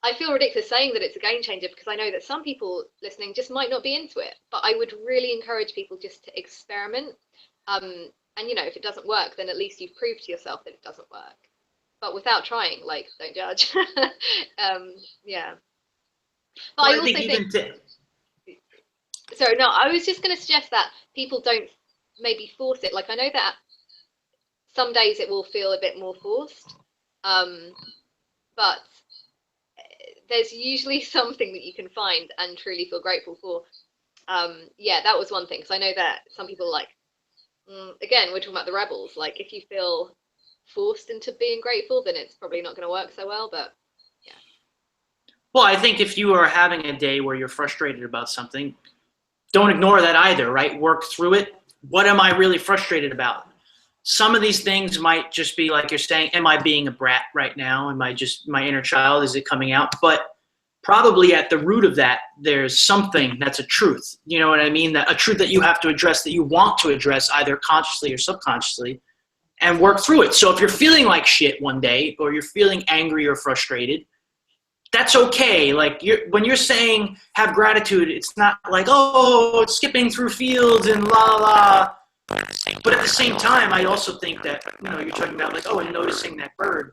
S2: I feel ridiculous saying that it's a game changer because I know that some people listening just might not be into it, but I would really encourage people just to experiment. And you know, if it doesn't work, then at least you've proved to yourself that it doesn't work. But without trying, like, don't judge. Yeah. But
S1: Well,
S2: I also think, sorry, no, I was just going to suggest that people don't maybe force it. Like, I know that some days it will feel a bit more forced, but there's usually something that you can find and truly feel grateful for. Yeah, that was one thing, because I know that some people like, again, we're talking about the rebels. Like, if you feel forced into being grateful, then it's probably not going to work so well. But yeah.
S1: Well, I think if you are having a day where you're frustrated about something, don't ignore that either, right? Work through it. What am I really frustrated about? Some of these things might just be like you're saying, am I being a brat right now? Am I just, my inner child, is it coming out? But probably at the root of that, there's something that's a truth. You know what I mean? That a truth that you have to address, that you want to address either consciously or subconsciously, and work through it. So if you're feeling like shit one day, or you're feeling angry or frustrated, that's okay. Like when you're saying have gratitude, it's not like, oh, it's skipping through fields and la la. But at the same time, I also think that, you know, you're talking about like, oh, and noticing that bird.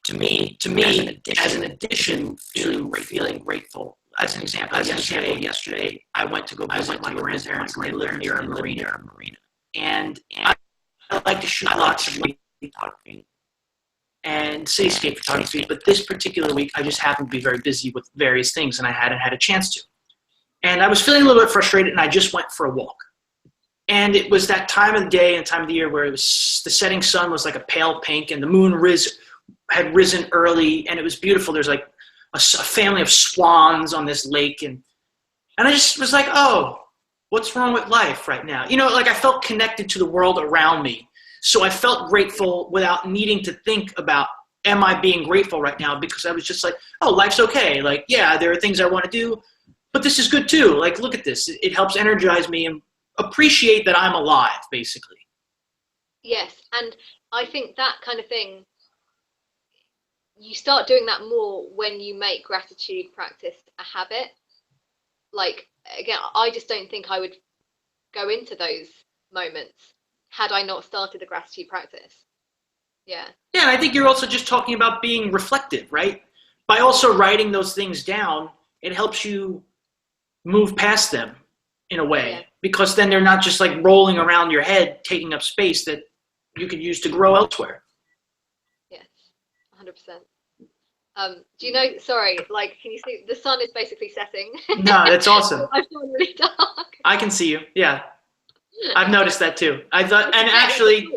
S1: To me, as an addition to feeling grateful. As an example, yesterday I went to go visit my grandparents. They live near a marina. And I like to shoot lots of photography and cityscape photography, but this particular week I just happened to be very busy with various things and I hadn't had a chance to. And I was feeling a little bit frustrated, and I just went for a walk. And it was that time of the day and time of the year where it was, the setting sun was like a pale pink, and the moon had risen early, and it was beautiful. There's like a family of swans on this lake, and I just was like, oh, what's wrong with life right now? You know, like I felt connected to the world around me. So I felt grateful without needing to think about, am I being grateful right now? Because I was just like, oh, life's okay. Like, yeah, there are things I want to do, but this is good too. Like, look at this. It helps energize me and appreciate that I'm alive, basically.
S2: Yes, and I think that kind of thing, you start doing that more when you make gratitude practice a habit. Like, again, I just don't think I would go into those moments had I not started the gratitude practice. Yeah.
S1: Yeah, and I think you're also just talking about being reflective, right? By also writing those things down, it helps you move past them in a
S2: Yeah.
S1: way, because then they're not just like rolling around your head, taking up space that you could use to grow elsewhere.
S2: Yes. 100%. Do you know, sorry, like, can you see the sun is basically setting?
S1: No, that's awesome.
S2: I've gone really dark.
S1: I can see you. Yeah, I've noticed that too. I thought, and
S2: Yeah,
S1: actually,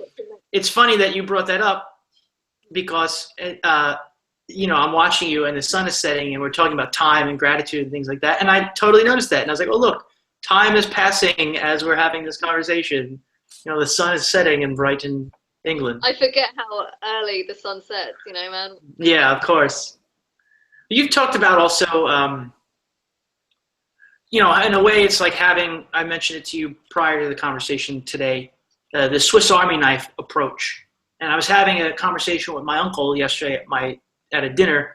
S1: it's funny that you brought that up because, I'm watching you and the sun is setting and we're talking about time and gratitude and things like that. And I totally noticed that. And I was like, oh, look, time is passing as we're having this conversation. The sun is setting in Brighton, England.
S2: I forget how early the sun sets, man.
S1: Yeah, of course. You've talked about also, in a way it's like having, I mentioned it to you prior to the conversation today, the Swiss Army knife approach. And I was having a conversation with my uncle yesterday at a dinner,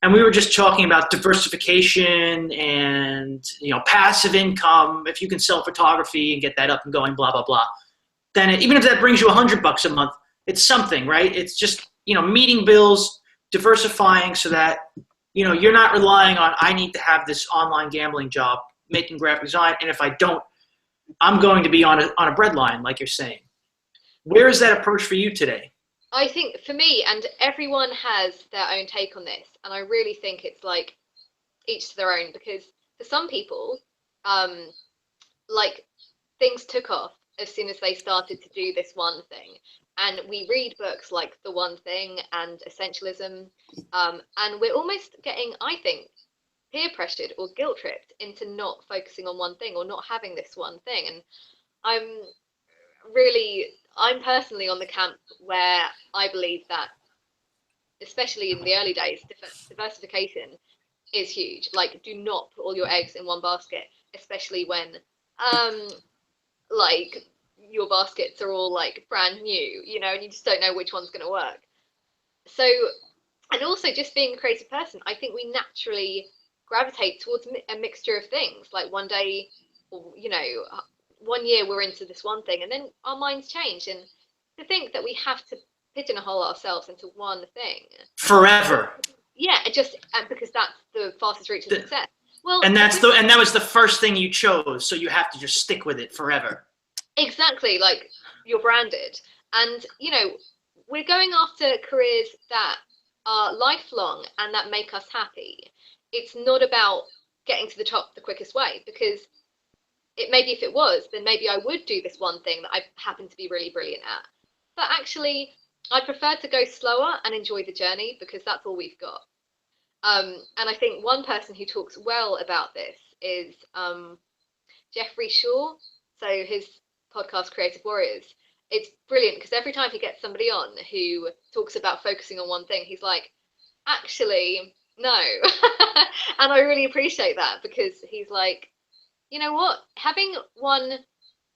S1: and we were just talking about diversification and, passive income. If you can sell photography and get that up and going, blah, blah, blah, then even if that brings you $100 a month, it's something, right? It's just, meeting bills, diversifying so that, you're not relying on, I need to have this online gambling job, making graphic design, and if I don't, I'm going to be on a bread line, like you're saying. Where is that approach for you today?
S2: I think for me, and everyone has their own take on this, and I really think it's like each to their own, because for some people, like, things took off as soon as they started to do this one thing. And we read books like The One Thing and Essentialism, and we're almost getting, I think, peer pressured or guilt tripped into not focusing on one thing or not having this one thing. And I'm personally on the camp where I believe that, especially in the early days, diversification is huge. Like, do not put all your eggs in one basket, especially when, like, your baskets are all like brand new, and you just don't know which one's going to work. So, and also just being a creative person, I think we naturally gravitate towards a mixture of things. Like one day, one year we're into this one thing, and then our minds change. And to think that we have to pigeonhole ourselves into one thing
S1: forever.
S2: Yeah, because that's the fastest route to success. Well,
S1: and that was the first thing you chose, so you have to just stick with it forever.
S2: Exactly, like you're branded, and we're going after careers that are lifelong and that make us happy. It's not about getting to the top the quickest way, because maybe if it was, then maybe I would do this one thing that I happen to be really brilliant at. But actually, I prefer to go slower and enjoy the journey, because that's all we've got. And I think one person who talks well about this is Jeffrey Shaw. So his podcast, Creative Warriors. It's brilliant because every time he gets somebody on who talks about focusing on one thing, he's like, actually, no. And I really appreciate that, because he's like, you know what? Having one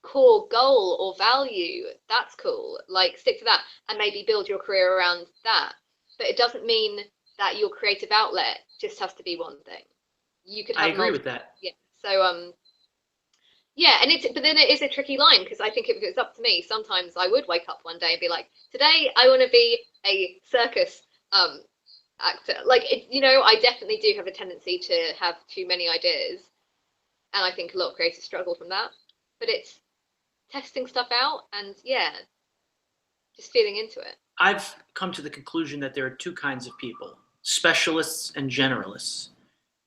S2: core goal or value, that's cool. Like, stick to that and maybe build your career around that. But it doesn't mean that your creative outlet just has to be one thing. You could have
S1: I agree with that.
S2: Yeah. So yeah, but then it is a tricky line, because I think if it was up to me, sometimes I would wake up one day and be like, today I want to be a circus actor. Like, I definitely do have a tendency to have too many ideas, and I think a lot of creators struggle from that. But it's testing stuff out and just feeling into it.
S1: I've come to the conclusion that there are two kinds of people: specialists and generalists.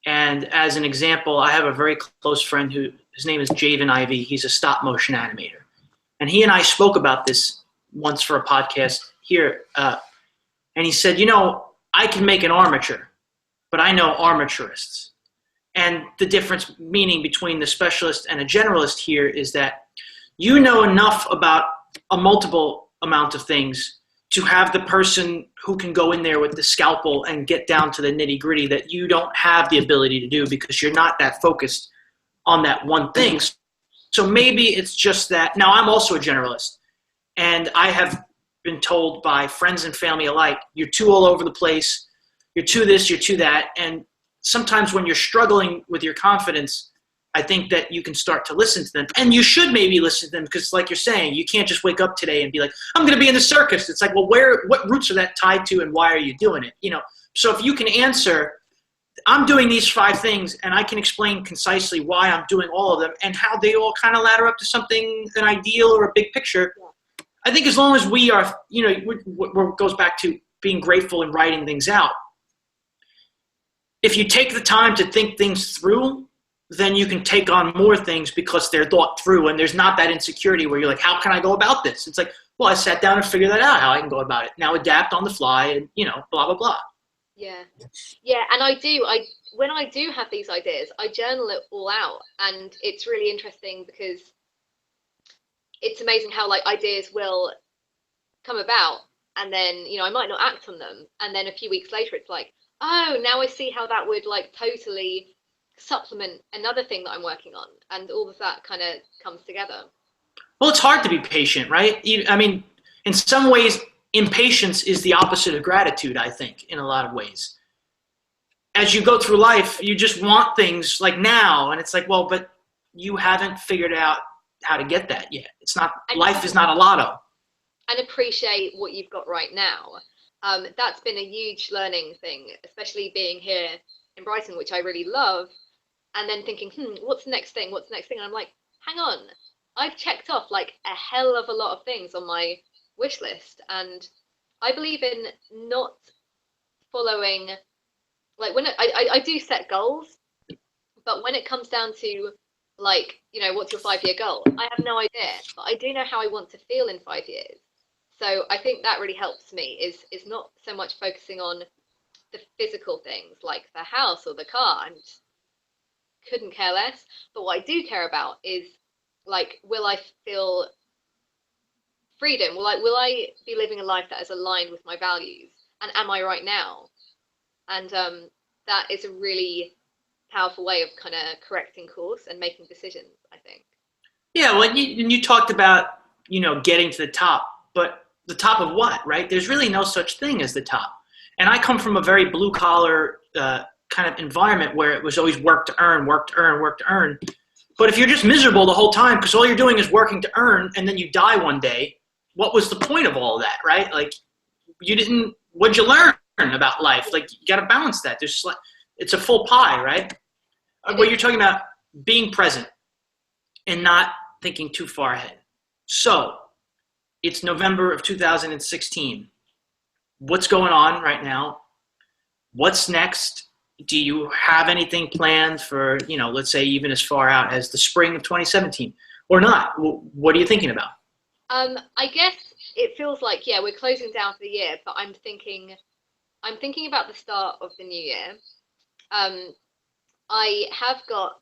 S1: And as an example, I have a very close friend his name is Javen Ivey. He's a stop motion animator. And he and I spoke about this once for a podcast here. And he said, I can make an armature, but I know armaturists. And the difference meaning between the specialist and a generalist here is that you know enough about a multiple amount of things to have the person who can go in there with the scalpel and get down to the nitty gritty that you don't have the ability to do, because you're not that focused on that one thing. So maybe it's just that. Now, I'm also a generalist, and I have been told by friends and family alike, you're too all over the place, you're too this, you're too that. And sometimes when you're struggling with your confidence, I think that you can start to listen to them. And you should maybe listen to them because, like you're saying, you can't just wake up today and be like, I'm going to be in the circus. It's like, well, what roots are that tied to and why are you doing it? You know, so if you can answer, I'm doing these 5 things and I can explain concisely why I'm doing all of them and how they all kind of ladder up to something, an ideal or a big picture. I think as long as we are, you know, what goes back to being grateful and writing things out. If you take the time to think things through, then you can take on more things because they're thought through and there's not that insecurity where you're like, how can I go about this? It's like, well, I sat down and figured that out, how I can go about it. Now adapt on the fly and, you know, blah, blah, blah.
S2: Yeah. And when I do have these ideas, I journal it all out, and it's really interesting because it's amazing how like ideas will come about and then, you know, I might not act on them, and then a few weeks later it's like, oh, now I see how that would like totally supplement another thing that I'm working on, and all of that kind of comes together.
S1: Well, it's hard to be patient, right? I mean, in some ways, impatience is the opposite of gratitude, I think, in a lot of ways. As you go through life, you just want things like now, and it's like, well, but you haven't figured out how to get that yet. It's not, life is not a lotto.
S2: And appreciate what you've got right now. That's been a huge learning thing, especially being here in Brighton, which I really love, and then thinking, what's the next thing? What's the next thing? And I'm like, hang on, I've checked off like a hell of a lot of things on my wish list, and I believe in not following, like when I do set goals, but when it comes down to like, you know, what's your 5-year goal? I have no idea, but I do know how I want to feel in 5 years. So I think that really helps me is not so much focusing on the physical things like the house or the car. I couldn't care less. But what I do care about is like, will I feel freedom? Will I be living a life that is aligned with my values? And am I right now? And that is a really powerful way of kind of correcting course and making decisions, I think.
S1: Yeah, well, you talked about, you know, getting to the top, but the top of what, right? There's really no such thing as the top. And I come from a very blue collar kind of environment where it was always work to earn, work to earn, work to earn. But if you're just miserable the whole time because all you're doing is working to earn and then you die one day, what was the point of all of that, right? Like, what'd you learn about life? Like, you got to balance that. It's a full pie, right? What you're talking about, being present and not thinking too far ahead. So it's November of 2016. What's going on right now? What's next? Do you have anything planned for, you know, let's say even as far out as the spring of 2017 or not? What are you thinking about?
S2: I guess it feels like, yeah, we're closing down for the year, but I'm thinking about the start of the new year. I have got,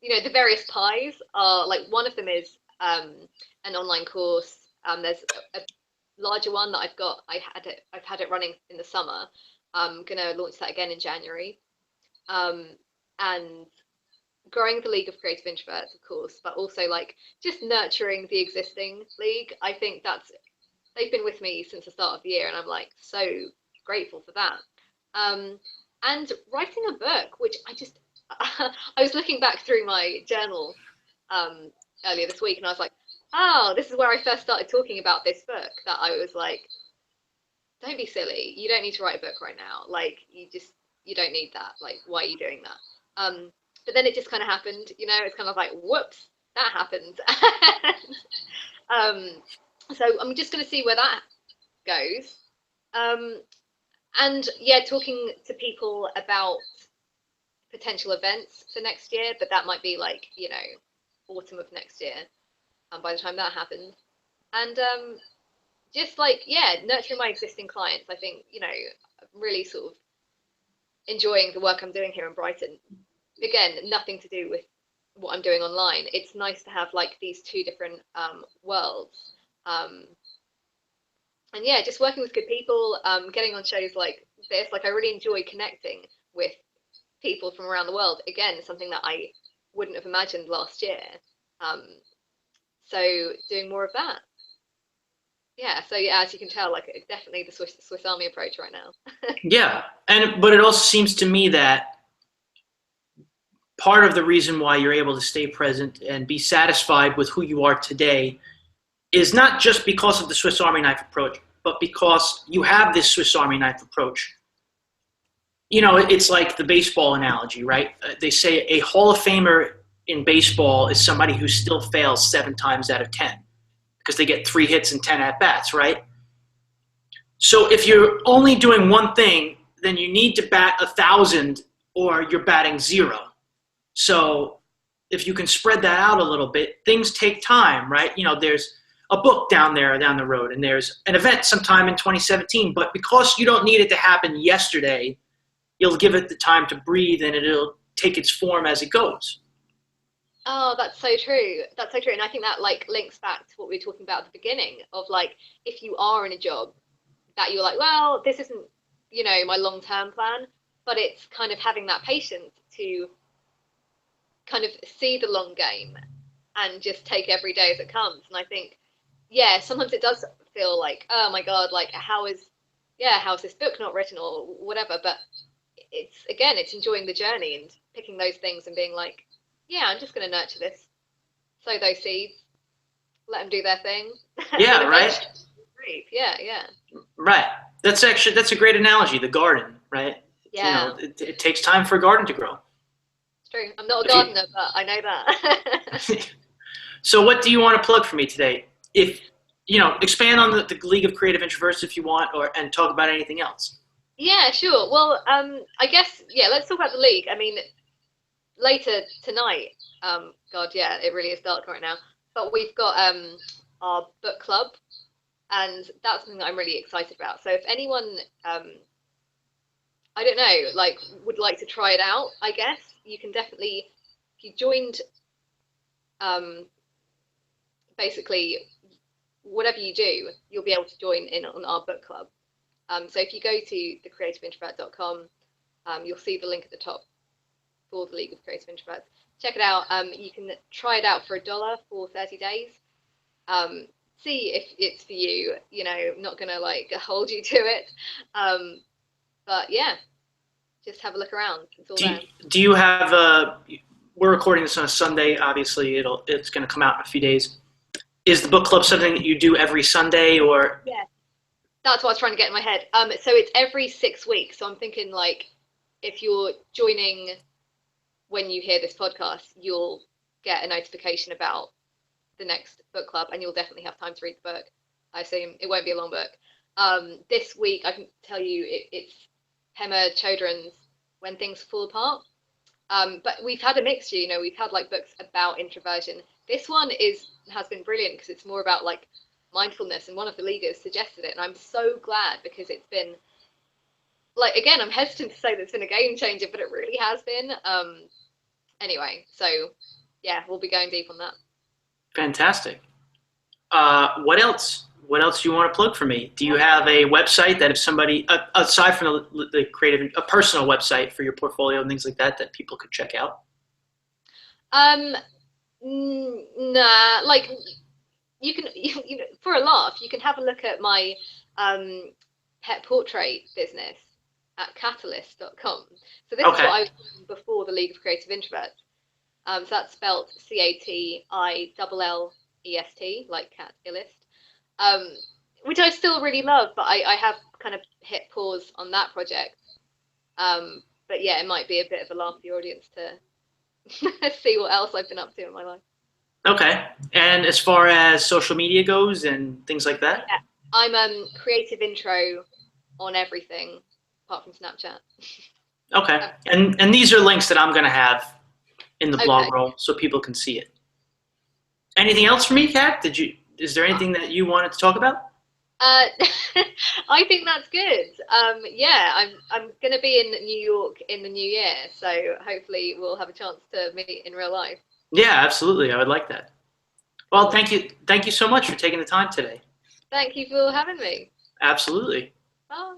S2: you know, the various pies are like, one of them is an online course. There's a larger one that I've had it running in the summer. I'm gonna launch that again in January. And growing the League of Creative Introverts, of course, but also like just nurturing the existing league. I think they've been with me since the start of the year, and I'm like so grateful for that. And writing a book, which I was looking back through my journal earlier this week, and I was like, oh, this is where I first started talking about this book, that I was like, don't be silly. You don't need to write a book right now. Like, you don't need that. Like, why are you doing that? But then it just kind of happened, you know, it's kind of like, whoops, that happened. So I'm just going to see where that goes. And yeah, talking to people about potential events for next year, but that might be like, you know, autumn of next year, by the time that happens. And just like, yeah, nurturing my existing clients. I think, you know, really sort of enjoying the work I'm doing here in Brighton. Again, nothing to do with what I'm doing online. It's nice to have like these two different worlds. And yeah, just working with good people, getting on shows like this. Like, I really enjoy connecting with people from around the world. Again, something that I wouldn't have imagined last year. Um, so doing more of that. Yeah. So yeah, as you can tell, like it's definitely the Swiss Army approach right now.
S1: Yeah, but it also seems to me that part of the reason why you're able to stay present and be satisfied with who you are today is not just because of the Swiss Army knife approach, but because you have this Swiss Army knife approach. You know, it's like the baseball analogy, right? They say a Hall of Famer in baseball is somebody who still fails 7 times out of 10 because they get 3 hits and 10 at bats, right? So if you're only doing one thing, then you need to bat 1,000 or you're batting 0. So if you can spread that out a little bit, things take time, right? You know, there's a book down the road, and there's an event sometime in 2017, but because you don't need it to happen yesterday, you'll give it the time to breathe and it'll take its form as it goes.
S2: Oh, that's so true. That's so true. And I think that like links back to what we were talking about at the beginning of like if you are in a job that you're like, well, this isn't, you know, my long-term plan, but it's kind of having that patience to kind of see the long game and just take every day as it comes. And I think, yeah, sometimes it does feel like, oh my God, like how's this book not written or whatever. But it's again, it's enjoying the journey and picking those things and being like, yeah, I'm just going to nurture this, sow those seeds, let them do their thing.
S1: Yeah, right.
S2: Yeah, yeah.
S1: Right. That's a great analogy. The garden, right?
S2: Yeah.
S1: You know, it takes time for a garden to grow.
S2: It's true. I'm not a gardener, but I know that.
S1: So what do you want to plug for me today? If you know, expand on the League of Creative Introverts if you want, and talk about anything else.
S2: Yeah, sure. Well, I guess yeah. Let's talk about the league. I mean, later tonight. God, yeah, it really is dark right now. But we've got our book club, and that's something that I'm really excited about. So if anyone, I don't know, like would like to try it out, I guess you can definitely. If you joined, basically, whatever you do, you'll be able to join in on our book club. So if you go to thecreativeintrovert.com, you'll see the link at the top for the League of Creative Introverts. Check it out. You can try it out for $1 for 30 days. See if it's for you. You know, I'm not gonna like hold you to it. But yeah, just have a look around. It's all there.
S1: Do you have we're recording this on a Sunday. Obviously, it's going to come out in a few days. Is the book club something that you do every Sunday, or?
S2: Yeah, that's what I was trying to get in my head. So it's every 6 weeks. So I'm thinking like, if you're joining when you hear this podcast, you'll get a notification about the next book club, and you'll definitely have time to read the book. I assume it won't be a long book. This week, I can tell you it's Pema Chodron's When Things Fall Apart. But we've had a mixture, you know, we've had like books about introversion. This one has been brilliant because it's more about like mindfulness, and one of the leaguers suggested it, and I'm so glad because it's been like, again, I'm hesitant to say that it's been a game changer, but it really has been. Anyway, so yeah, we'll be going deep on that.
S1: Fantastic. What else? What else do you want to plug for me? Do you have a website that if somebody, aside from the creative, a personal website for your portfolio and things like that, that people could check out?
S2: Nah, like you can, you know, for a laugh, you can have a look at my pet portrait business at catalyst.com. So this is what I was doing before the League of Creative Introverts. So that's spelled CATILLEST, like Cat Illist, which I still really love, but I have kind of hit pause on that project. But yeah, it might be a bit of a laugh for the audience to see what else I've been up to in my life.
S1: Okay. And as far as social media goes and things like that?
S2: Yeah, I'm Creative Intro on everything apart from Snapchat.
S1: Okay. And these are links that I'm going to have in the blog roll so people can see it. Anything else for me, Kat? Is there anything that you wanted to talk about?
S2: I think that's good. Yeah, I'm going to be in New York in the new year, so hopefully we'll have a chance to meet in real life.
S1: Yeah, absolutely. I would like that. Well, thank you. Thank you so much for taking the time today.
S2: Thank you for having me.
S1: Absolutely.
S2: Oh.